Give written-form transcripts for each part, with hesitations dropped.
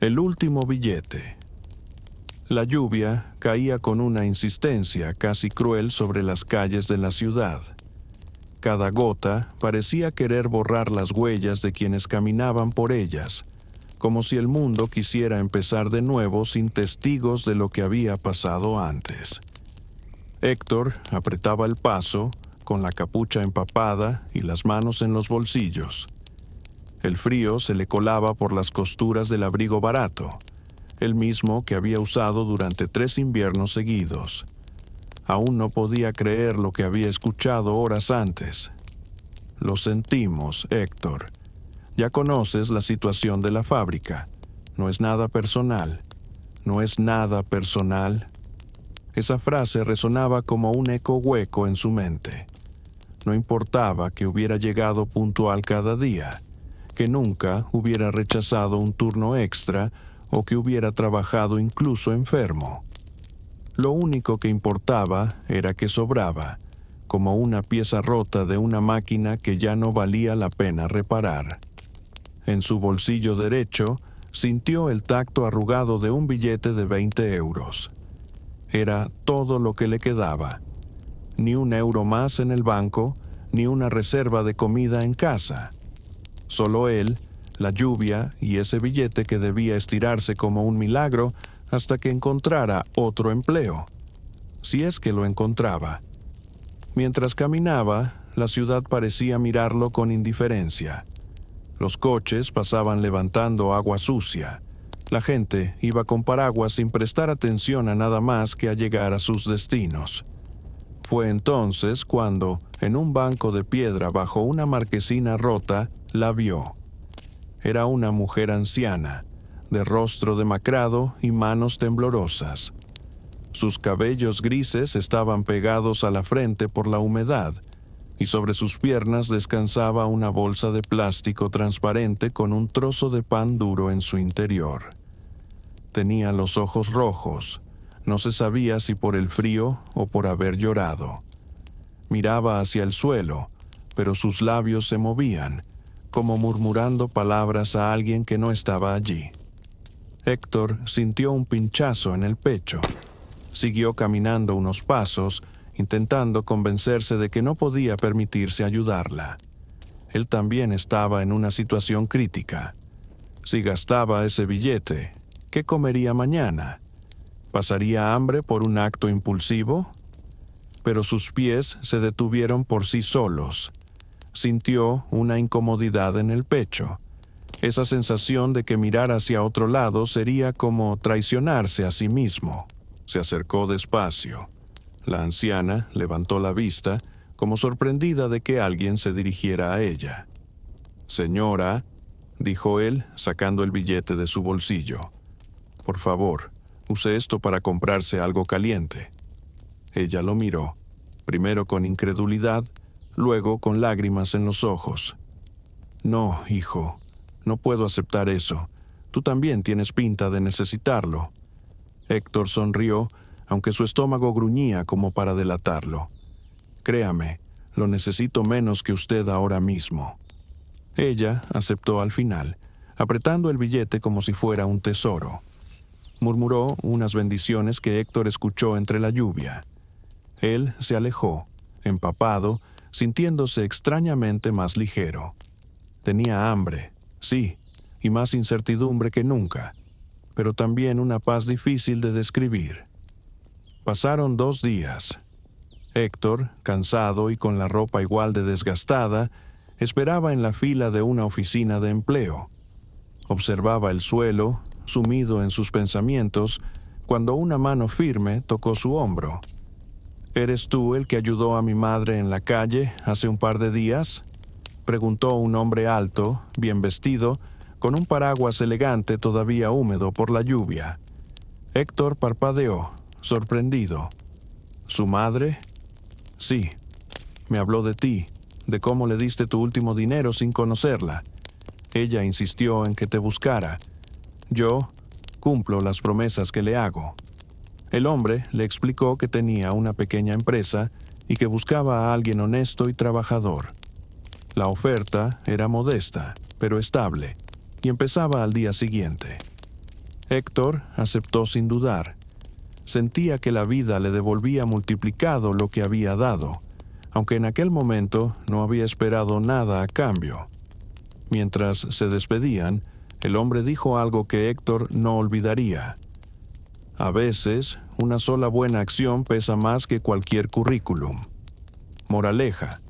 El último billete. La lluvia caía con una insistencia casi cruel sobre las calles de la ciudad. Cada gota parecía querer borrar las huellas de quienes caminaban por ellas, como si el mundo quisiera empezar de nuevo sin testigos de lo que había pasado antes. Héctor apretaba el paso, con la capucha empapada y las manos en los bolsillos. El frío se le colaba por las costuras del abrigo barato, el mismo que había usado durante 3 inviernos seguidos. Aún no podía creer lo que había escuchado horas antes. Lo sentimos, Héctor. Ya conoces la situación de la fábrica. No es nada personal. No es nada personal. Esa frase resonaba como un eco hueco en su mente. No importaba que hubiera llegado puntual cada día, que nunca hubiera rechazado un turno extra o que hubiera trabajado incluso enfermo. Lo único que importaba era que sobraba, como una pieza rota de una máquina que ya no valía la pena reparar. En su bolsillo derecho sintió el tacto arrugado de un billete de 20 euros. Era todo lo que le quedaba. Ni un euro más en el banco, ni una reserva de comida en casa. Solo él, la lluvia y ese billete que debía estirarse como un milagro hasta que encontrara otro empleo, si es que lo encontraba. Mientras caminaba, la ciudad parecía mirarlo con indiferencia. Los coches pasaban levantando agua sucia. La gente iba con paraguas sin prestar atención a nada más que a llegar a sus destinos. Fue entonces cuando, en un banco de piedra bajo una marquesina rota, la vio. Era una mujer anciana, de rostro demacrado y manos temblorosas. Sus cabellos grises estaban pegados a la frente por la humedad, y sobre sus piernas descansaba una bolsa de plástico transparente con un trozo de pan duro en su interior. Tenía los ojos rojos, no se sabía si por el frío o por haber llorado. Miraba hacia el suelo, pero sus labios se movían, como murmurando palabras a alguien que no estaba allí. Héctor sintió un pinchazo en el pecho. Siguió caminando unos pasos, intentando convencerse de que no podía permitirse ayudarla. Él también estaba en una situación crítica. Si gastaba ese billete, ¿qué comería mañana? ¿Pasaría hambre por un acto impulsivo? Pero sus pies se detuvieron por sí solos. Sintió una incomodidad en el pecho. Esa sensación de que mirar hacia otro lado sería como traicionarse a sí mismo. Se acercó despacio. La anciana levantó la vista, como sorprendida de que alguien se dirigiera a ella. «Señora», dijo él, sacando el billete de su bolsillo. «Por favor, use esto para comprarse algo caliente». Ella lo miró, primero con incredulidad, luego con lágrimas en los ojos. «No, hijo, no puedo aceptar eso. Tú también tienes pinta de necesitarlo». Héctor sonrió, aunque su estómago gruñía como para delatarlo. «Créame, lo necesito menos que usted ahora mismo». Ella aceptó al final, apretando el billete como si fuera un tesoro. Murmuró unas bendiciones que Héctor escuchó entre la lluvia. Él se alejó, empapado, sintiéndose extrañamente más ligero. Tenía hambre, sí, y más incertidumbre que nunca, pero también una paz difícil de describir. Pasaron 2 días. Héctor, cansado y con la ropa igual de desgastada, esperaba en la fila de una oficina de empleo. Observaba el suelo, sumido en sus pensamientos, cuando una mano firme tocó su hombro. «¿Eres tú el que ayudó a mi madre en la calle hace un par de días?», preguntó un hombre alto, bien vestido, con un paraguas elegante todavía húmedo por la lluvia. Héctor parpadeó, sorprendido. «¿Su madre?» «Sí. Me habló de ti, de cómo le diste tu último dinero sin conocerla. Ella insistió en que te buscara. Yo cumplo las promesas que le hago». El hombre le explicó que tenía una pequeña empresa y que buscaba a alguien honesto y trabajador. La oferta era modesta, pero estable, y empezaba al día siguiente. Héctor aceptó sin dudar. Sentía que la vida le devolvía multiplicado lo que había dado, aunque en aquel momento no había esperado nada a cambio. Mientras se despedían, el hombre dijo algo que Héctor no olvidaría. A veces, una sola buena acción pesa más que cualquier currículum. Moraleja: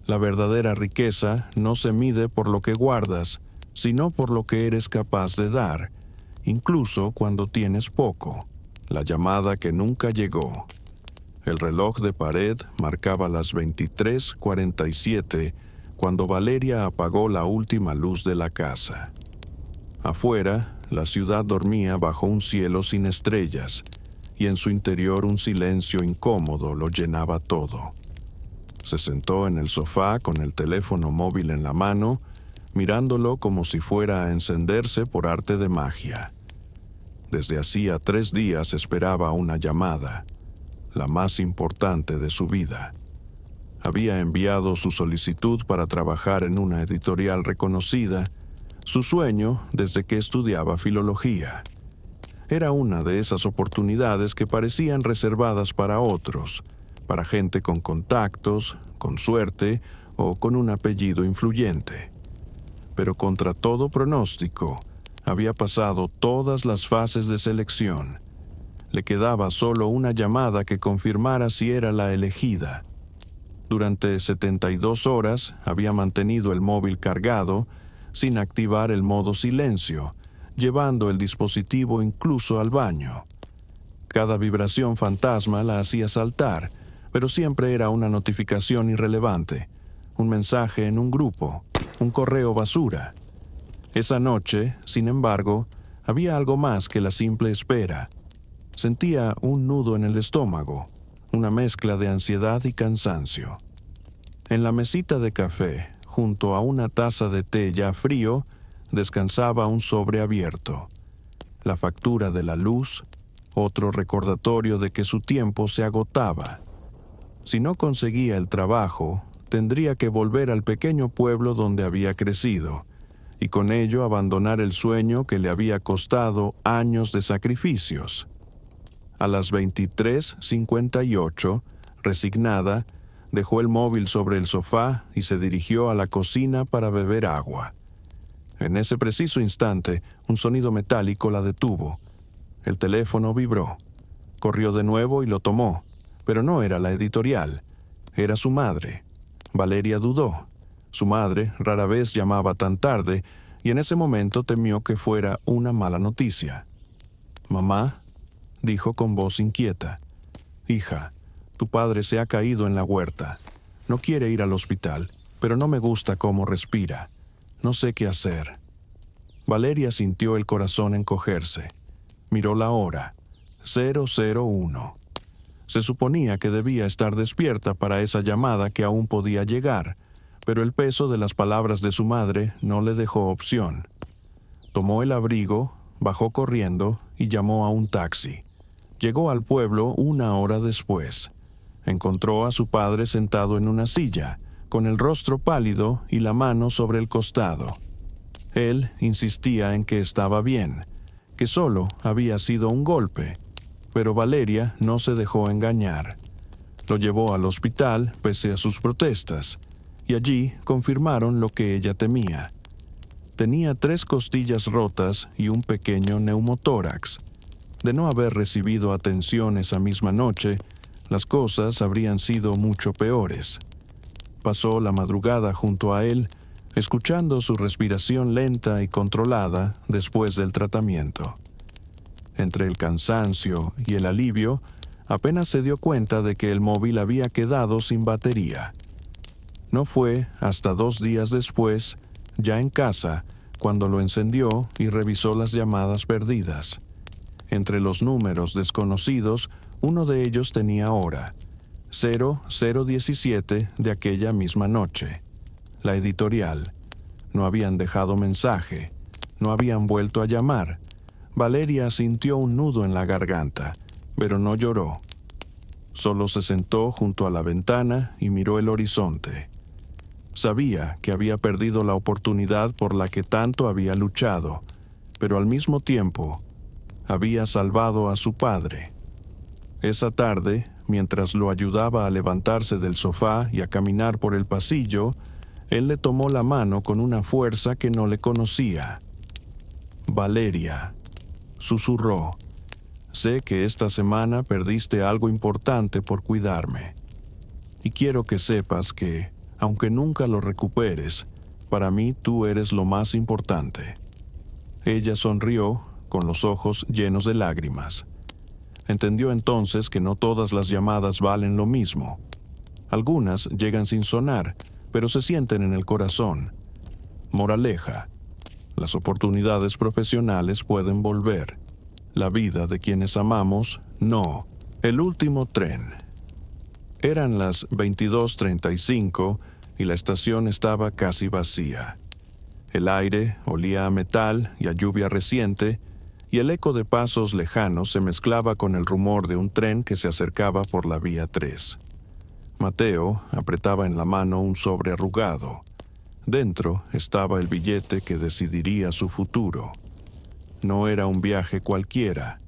la verdadera riqueza no se mide por lo que guardas, sino por lo que eres capaz de dar, incluso cuando tienes poco. La llamada que nunca llegó. El reloj de pared marcaba las 23:47 cuando Valeria apagó la última luz de la casa. Afuera, la ciudad dormía bajo un cielo sin estrellas, y en su interior un silencio incómodo lo llenaba todo. Se sentó en el sofá con el teléfono móvil en la mano, mirándolo como si fuera a encenderse por arte de magia. Desde hacía 3 días esperaba una llamada, la más importante de su vida. Había enviado su solicitud para trabajar en una editorial reconocida, su sueño desde que estudiaba filología. Era una de esas oportunidades que parecían reservadas para otros, para gente con contactos, con suerte o con un apellido influyente. Pero contra todo pronóstico, había pasado todas las fases de selección. Le quedaba solo una llamada que confirmara si era la elegida. Durante 72 horas había mantenido el móvil cargado, sin activar el modo silencio, llevando el dispositivo incluso al baño. Cada vibración fantasma la hacía saltar, pero siempre era una notificación irrelevante, un mensaje en un grupo, un correo basura. Esa noche, sin embargo, había algo más que la simple espera. Sentía un nudo en el estómago, una mezcla de ansiedad y cansancio. En la mesita de café, junto a una taza de té ya frío, descansaba un sobre abierto. La factura de la luz, otro recordatorio de que su tiempo se agotaba. Si no conseguía el trabajo, tendría que volver al pequeño pueblo donde había crecido, y con ello abandonar el sueño que le había costado años de sacrificios. A las 23:58, resignada, dejó el móvil sobre el sofá y se dirigió a la cocina para beber agua. En ese preciso instante, un sonido metálico la detuvo. El teléfono vibró. Corrió de nuevo y lo tomó, pero no era la editorial. Era su madre. Valeria dudó. Su madre rara vez llamaba tan tarde y en ese momento temió que fuera una mala noticia. «Mamá», dijo con voz inquieta. «Hija, tu padre se ha caído en la huerta. No quiere ir al hospital, pero no me gusta cómo respira. No sé qué hacer». Valeria sintió el corazón encogerse. Miró la hora. 001. Se suponía que debía estar despierta para esa llamada que aún podía llegar, pero el peso de las palabras de su madre no le dejó opción. Tomó el abrigo, bajó corriendo y llamó a un taxi. Llegó al pueblo 1 hora después. Encontró a su padre sentado en una silla, con el rostro pálido y la mano sobre el costado. Él insistía en que estaba bien, que solo había sido un golpe, pero Valeria no se dejó engañar. Lo llevó al hospital pese a sus protestas, y allí confirmaron lo que ella temía. Tenía 3 costillas rotas y un pequeño neumotórax. De no haber recibido atención esa misma noche, las cosas habrían sido mucho peores. Pasó la madrugada junto a él, escuchando su respiración lenta y controlada después del tratamiento. Entre el cansancio y el alivio, apenas se dio cuenta de que el móvil había quedado sin batería. No fue hasta 2 días después, ya en casa, cuando lo encendió y revisó las llamadas perdidas. Entre los números desconocidos, uno de ellos tenía hora, 0017 de aquella misma noche. La editorial. No habían dejado mensaje, no habían vuelto a llamar. Valeria sintió un nudo en la garganta, pero no lloró. Solo se sentó junto a la ventana y miró el horizonte. Sabía que había perdido la oportunidad por la que tanto había luchado, pero al mismo tiempo había salvado a su padre. Esa tarde, mientras lo ayudaba a levantarse del sofá y a caminar por el pasillo, él le tomó la mano con una fuerza que no le conocía. «Valeria», susurró, «sé que esta semana perdiste algo importante por cuidarme. Y quiero que sepas que, aunque nunca lo recuperes, para mí tú eres lo más importante». Ella sonrió, con los ojos llenos de lágrimas. Entendió entonces que no todas las llamadas valen lo mismo. Algunas llegan sin sonar, pero se sienten en el corazón. Moraleja: las oportunidades profesionales pueden volver. La vida de quienes amamos, no. El último tren. Eran las 22:35 y la estación estaba casi vacía. El aire olía a metal y a lluvia reciente, y el eco de pasos lejanos se mezclaba con el rumor de un tren que se acercaba por la vía 3. Mateo apretaba en la mano un sobre arrugado. Dentro estaba el billete que decidiría su futuro. No era un viaje cualquiera.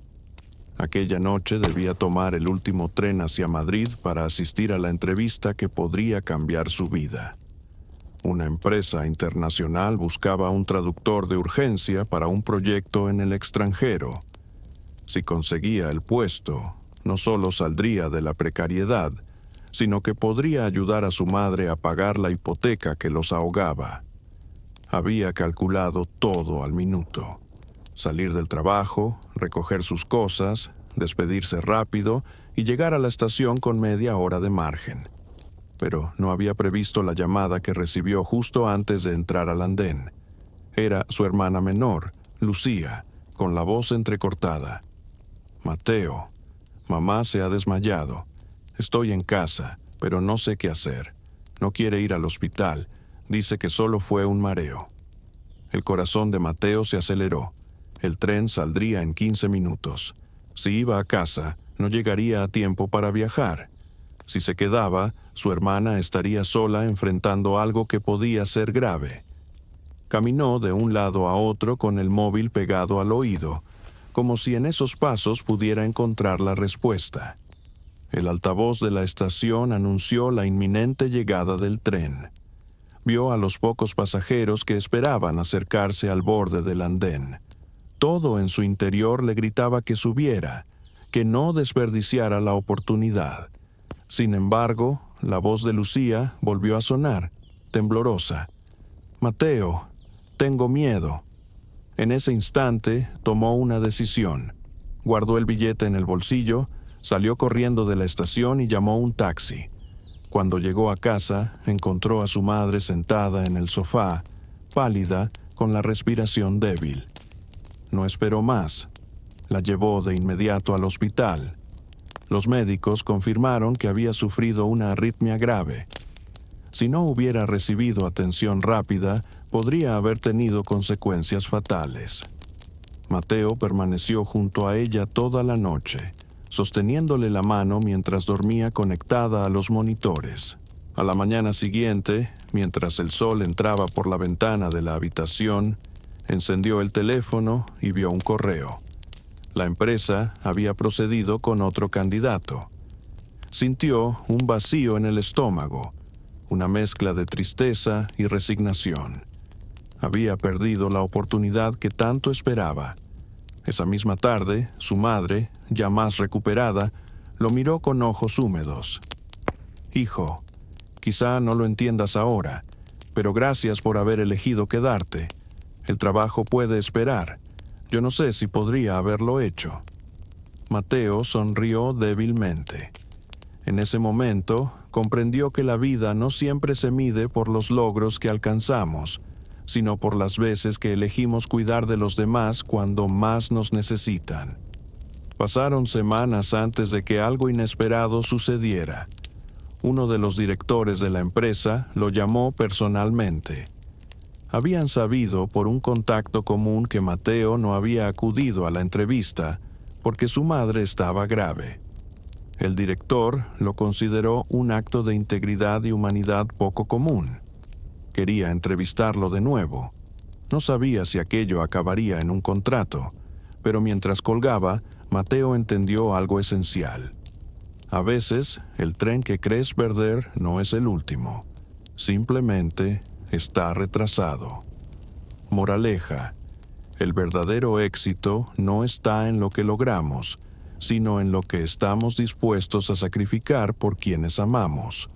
Aquella noche debía tomar el último tren hacia Madrid para asistir a la entrevista que podría cambiar su vida. Una empresa internacional buscaba un traductor de urgencia para un proyecto en el extranjero. Si conseguía el puesto, no solo saldría de la precariedad, sino que podría ayudar a su madre a pagar la hipoteca que los ahogaba. Había calculado todo al minuto. Salir del trabajo, recoger sus cosas, despedirse rápido y llegar a la estación con media hora de margen. Pero no había previsto la llamada que recibió justo antes de entrar al andén. Era su hermana menor, Lucía, con la voz entrecortada. «Mateo, mamá se ha desmayado. Estoy en casa, pero no sé qué hacer. No quiere ir al hospital. Dice que solo fue un mareo». El corazón de Mateo se aceleró. El tren saldría en 15 minutos. Si iba a casa, no llegaría a tiempo para viajar. Si se quedaba, su hermana estaría sola enfrentando algo que podía ser grave. Caminó de un lado a otro con el móvil pegado al oído, como si en esos pasos pudiera encontrar la respuesta. El altavoz de la estación anunció la inminente llegada del tren. Vio a los pocos pasajeros que esperaban acercarse al borde del andén. Todo en su interior le gritaba que subiera, que no desperdiciara la oportunidad. Sin embargo, la voz de Lucía volvió a sonar, temblorosa. «Mateo, tengo miedo». En ese instante tomó una decisión. Guardó el billete en el bolsillo, salió corriendo de la estación y llamó un taxi. Cuando llegó a casa, encontró a su madre sentada en el sofá, pálida, con la respiración débil. No esperó más. La llevó de inmediato al hospital. Los médicos confirmaron que había sufrido una arritmia grave. Si no hubiera recibido atención rápida, podría haber tenido consecuencias fatales. Mateo permaneció junto a ella toda la noche, sosteniéndole la mano mientras dormía conectada a los monitores. A la mañana siguiente, mientras el sol entraba por la ventana de la habitación, encendió el teléfono y vio un correo. La empresa había procedido con otro candidato. Sintió un vacío en el estómago, una mezcla de tristeza y resignación. Había perdido la oportunidad que tanto esperaba. Esa misma tarde, su madre, ya más recuperada, lo miró con ojos húmedos. «Hijo, quizá no lo entiendas ahora, pero gracias por haber elegido quedarte. El trabajo puede esperar. Yo no sé si podría haberlo hecho». Mateo sonrió débilmente. En ese momento, comprendió que la vida no siempre se mide por los logros que alcanzamos, sino por las veces que elegimos cuidar de los demás cuando más nos necesitan. Pasaron semanas antes de que algo inesperado sucediera. Uno de los directores de la empresa lo llamó personalmente. Habían sabido por un contacto común que Mateo no había acudido a la entrevista porque su madre estaba grave. El director lo consideró un acto de integridad y humanidad poco común. Quería entrevistarlo de nuevo. No sabía si aquello acabaría en un contrato, Pero mientras colgaba, Mateo entendió algo esencial. A veces, el tren que crees perder no es el último. Simplemente está retrasado. Moraleja: el verdadero éxito no está en lo que logramos, sino en lo que estamos dispuestos a sacrificar por quienes amamos.